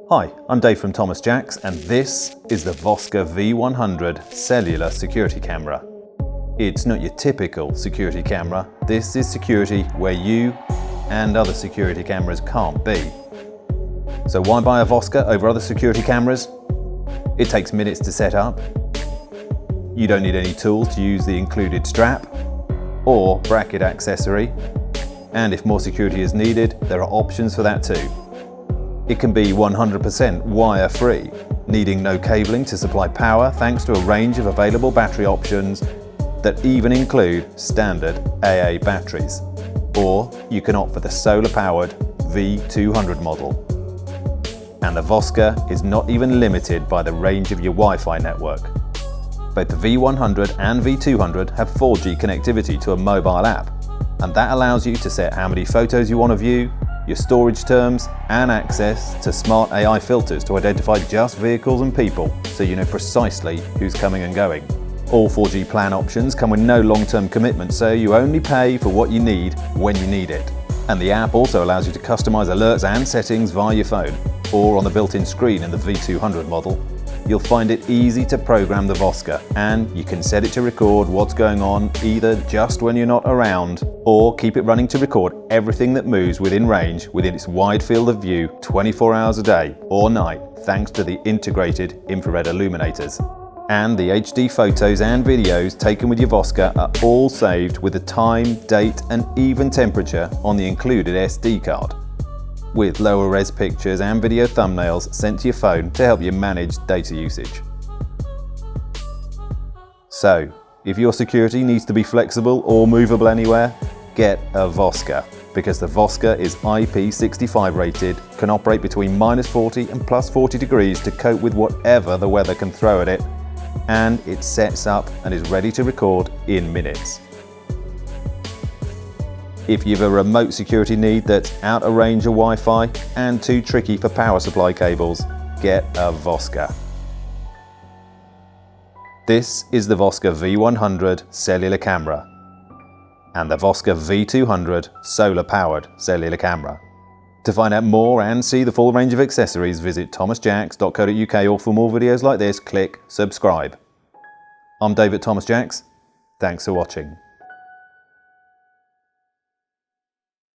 Hi, I'm Dave from Thomas Jacks, and this is the Vosker V100 cellular security camera. It's not your typical security camera. This is security where you and other security cameras can't be. So why buy a Vosker over other security cameras? It takes minutes to set up. You don't need any tools to use the included strap or bracket accessory. And if more security is needed, there are options for that too. It can be 100% wire-free, needing no cabling to supply power thanks to a range of available battery options that even include standard AA batteries. Or you can opt for the solar-powered V200 model. And the Vosker is not even limited by the range of your Wi-Fi network. Both the V100 and V200 have 4G connectivity to a mobile app, and that allows you to set how many photos you want to view, your storage terms, and access to smart AI filters to identify just vehicles and people, so you know precisely who's coming and going. All 4G plan options come with no long-term commitment, so you only pay for what you need when you need it. And the app also allows you to customize alerts and settings via your phone, or on the built-in screen in the V200 model. You'll find it easy to program the Vosker, and you can set it to record what's going on either just when you're not around, or keep it running to record everything that moves within range within its wide field of view 24 hours a day or night thanks to the integrated infrared illuminators. And the HD photos and videos taken with your Vosker are all saved with the time, date and even temperature on the included SD card, with lower res pictures and video thumbnails sent to your phone to help you manage data usage. So, if your security needs to be flexible or movable anywhere, get a Vosker, because the Vosker is IP65 rated, can operate between -40 and +40 degrees to cope with whatever the weather can throw at it, and it sets up and is ready to record in minutes. If you've a remote security need that's out of range of Wi-Fi and too tricky for power supply cables, get a Vosker. This is the Vosker V100 cellular camera and the Vosker V200 solar-powered cellular camera. To find out more and see the full range of accessories, visit thomasjacks.co.uk, or for more videos like this, click subscribe. I'm Dave at Thomas Jacks. Thanks for watching.